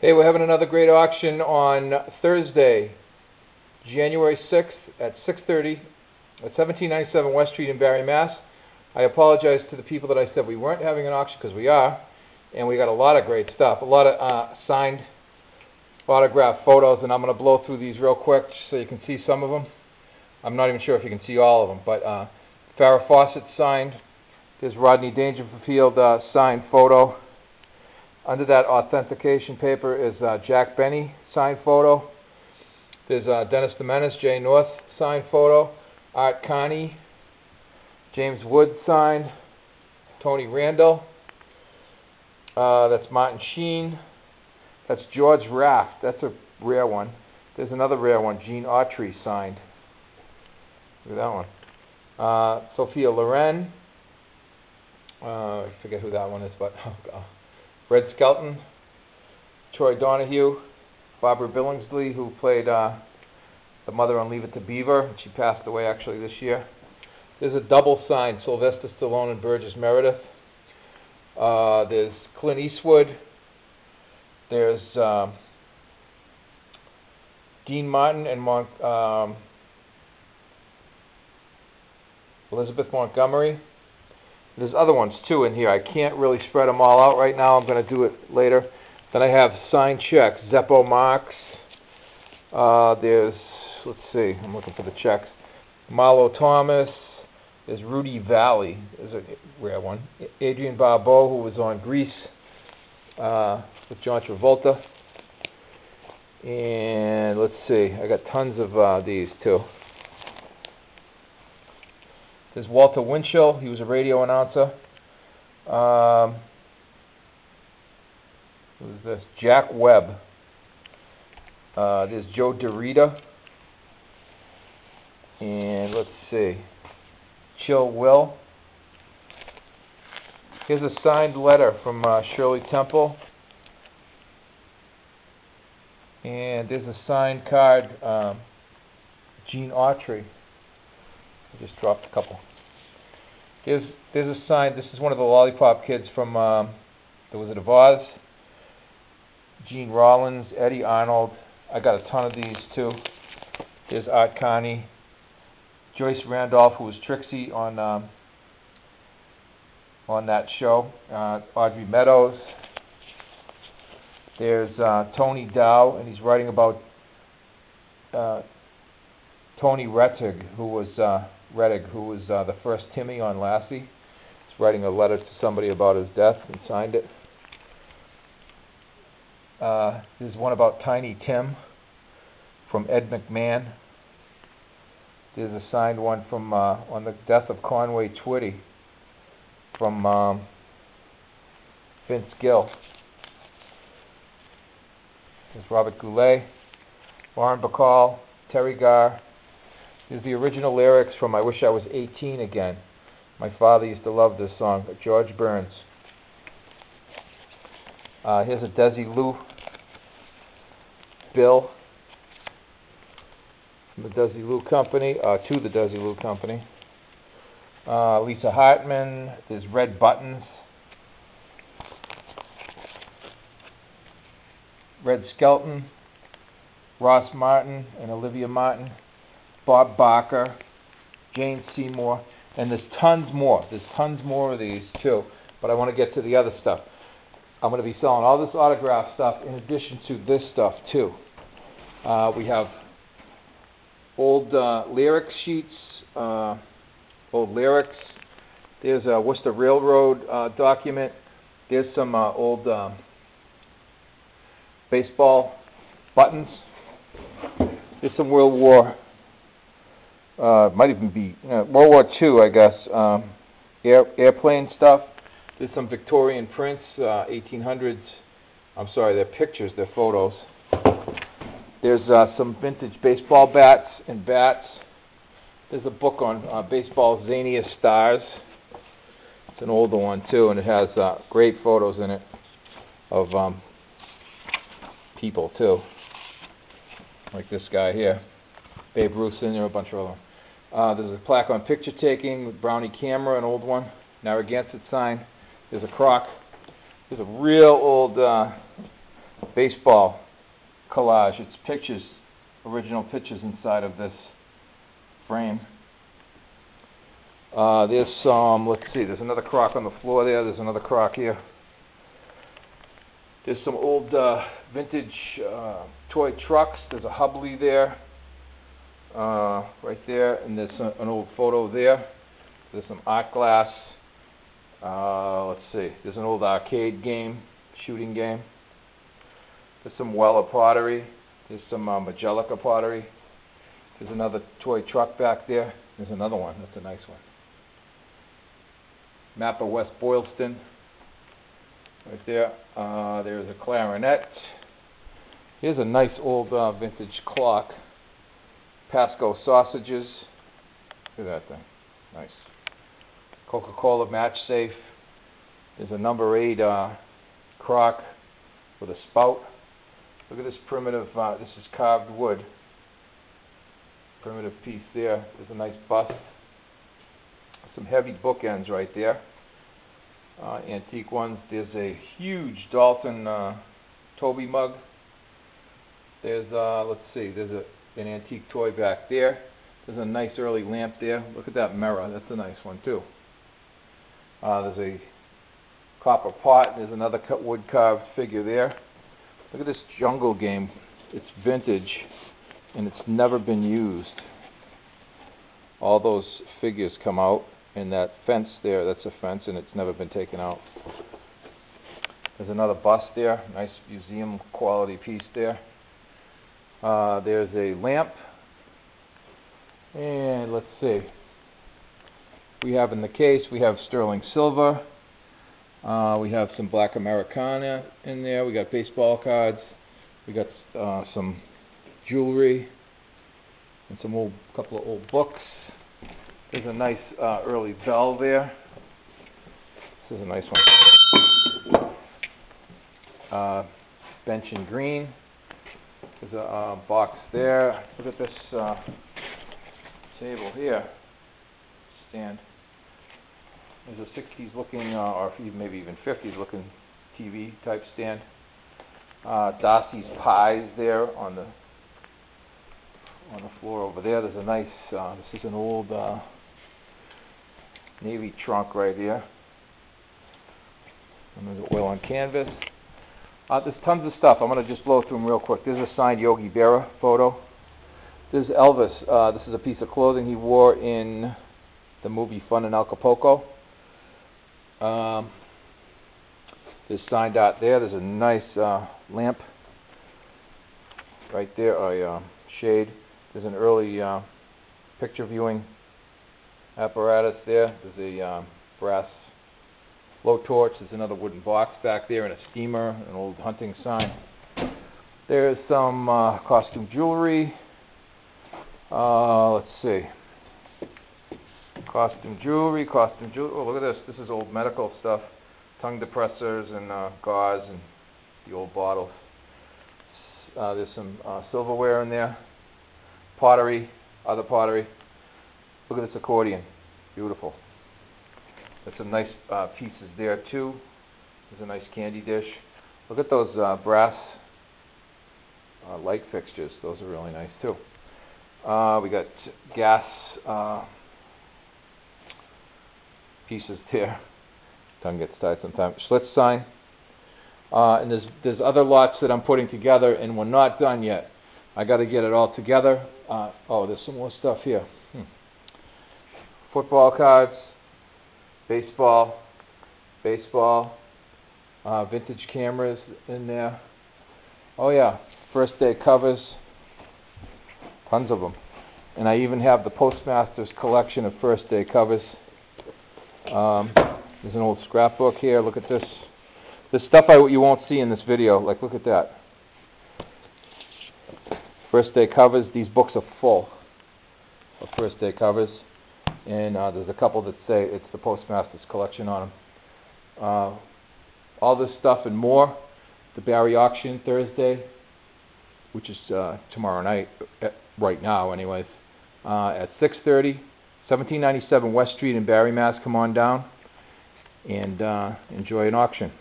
Hey, we're having another great auction on Thursday, January 6th at 6:30 at 1797 West Street in Barre, Mass. I apologize to the people that I said we weren't having an auction, because we are, and we got a lot of great stuff, a lot of signed autographed photos, and I'm going to blow through these real quick so you can see some of them. I'm not even sure if you can see all of them, but Farrah Fawcett signed. There's Rodney Dangerfield signed photo. Under that authentication paper is Jack Benny signed photo. There's Dennis the Menace, Jay North signed photo. Art Connie, James Wood signed. Tony Randall. That's Martin Sheen. That's George Raft. That's a rare one. There's another rare one, Gene Autry signed. Look at that one. Sophia Loren. I forget who that one is, but oh God. Red Skelton, Troy Donahue, Barbara Billingsley, who played the mother on Leave It to Beaver. She passed away actually this year. There's a double signed Sylvester Stallone and Burgess Meredith. There's Clint Eastwood. There's Dean Martin and Elizabeth Montgomery. There's other ones too in here. I can't really spread them all out right now. I'm going to do it later. Then I have signed checks. Zeppo Marx. There's, let's see, I'm looking for the checks. Marlo Thomas. There's Rudy Valley. There's a rare one. Adrian Barbeau, who was on Grease with John Travolta. And let's see, I got tons of these too. There's Walter Winchell. He was a radio announcer. Who's this? Jack Webb. There's Joe DeRita. And let's see. Chill Will. Here's a signed letter from Shirley Temple. And there's a signed card, Gene Autry. I just dropped a couple. There's a sign. This is one of the Lollipop Kids from The Wizard of Oz. Gene Rollins, Eddie Arnold. I got a ton of these too. There's Art Connie. Joyce Randolph, who was Trixie on that show. Audrey Meadows. There's Tony Dow, and he's writing about Tony Rettig, who was the first Timmy on Lassie. He's writing a letter to somebody about his death and signed it. There's one about Tiny Tim from Ed McMahon. There's a signed one from on the death of Conway Twitty from Vince Gill. There's Robert Goulet, Warren Bacall, Terry Garr. There's the original lyrics from I Wish I Was 18 Again. My father used to love this song, George Burns. Here's a Desilu bill from the Desilu Company, to the Desilu Company. Lisa Hartman. There's Red Buttons. Red Skelton, Ross Martin and Olivia Martin. Bob Barker, Jane Seymour, and there's tons more. There's tons more of these too, but I want to get to the other stuff. I'm going to be selling all this autograph stuff in addition to this stuff too. We have old lyric sheets, old lyrics. There's a Worcester Railroad document. There's some old baseball buttons. There's some World War might even be World War II, I guess. Airplane stuff. There's some Victorian prints, 1800s. I'm sorry, they're pictures, they're photos. There's some vintage baseball bats and bats. There's a book on baseball's zaniest stars. It's an older one too, and it has great photos in it of people too, like this guy here. Babe Ruth's in there, a bunch of other. There's a plaque on picture taking with Brownie Camera, an old one. Narragansett sign. There's a crock. There's a real old baseball collage. It's pictures, original pictures inside of this frame. There's some, let's see, there's another crock on the floor there. There's another crock here. There's some old vintage toy trucks. There's a Hubley there, right there, and there's an old photo there. There's some art glass. Let's see, there's an old arcade game, shooting game. There's some Weller pottery. There's some Majelica pottery. There's another toy truck back there. There's another one. That's a nice one. Map of West Boylston. Right there. There's a clarinet. Here's a nice old vintage clock. Pasco sausages. Look at that thing. Nice. Coca-Cola match safe. There's a number 8 crock with a spout. Look at this primitive, this is carved wood. Primitive piece there. There's a nice bust. Some heavy bookends right there. Antique ones. There's a huge Dalton Toby mug. There's, let's see, there's an antique toy back there. There's a nice early lamp there. Look at that mirror. That's a nice one too. There's a copper pot. There's another wood carved figure there. Look at this jungle game. It's vintage and it's never been used. All those figures come out, and that fence there, that's a fence, and it's never been taken out. There's another bust there. Nice museum quality piece there. There's a lamp. And let's see. We have in the case, we have sterling silver. We have some black Americana in there. We got baseball cards. We got some jewelry and some couple of old books. There's a nice early bell there. This is a nice one. Bench in green. There's a box there. Look at this table here. Stand. There's a 60s looking, or maybe even 50s looking TV type stand. Darcy's Pies there on the floor over there. There's a nice, this is an old Navy trunk right here. And there's oil on canvas. There's tons of stuff. I'm going to just blow through them real quick. There's a signed Yogi Berra photo. There's Elvis. This is a piece of clothing he wore in the movie Fun in Acapulco. There's signed art there. There's a nice lamp right there, a shade. There's an early picture viewing apparatus there. There's a brass blowtorch. There's another wooden box back there and a steamer, an old hunting sign. There's some costume jewelry. Let's see. Costume jewelry. Oh, look at this. This is old medical stuff. Tongue depressors and gauze and the old bottles. There's some silverware in there. Pottery, other pottery. Look at this accordion. Beautiful. There's some nice pieces there too. There's a nice candy dish. Look at those brass light fixtures. Those are really nice too. We got gas pieces there. Tongue gets tied sometimes. Schlitz sign. And there's other lots that I'm putting together, and we're not done yet. I got to get it all together. Oh, there's some more stuff here. Football cards, baseball, vintage cameras in there. Oh yeah, first day covers, tons of them. And I even have the Postmaster's collection of first day covers. There's an old scrapbook here. Look at this. There's stuff you won't see in this video. Like, look at that. First day covers. These books are full of first day covers. And there's a couple that say it's the Postmaster's collection on them. All this stuff and more. The Barre auction Thursday, which is tomorrow night, right now anyways, at 6:30, 1797 West Street in Barre, Mass. Come on down and enjoy an auction.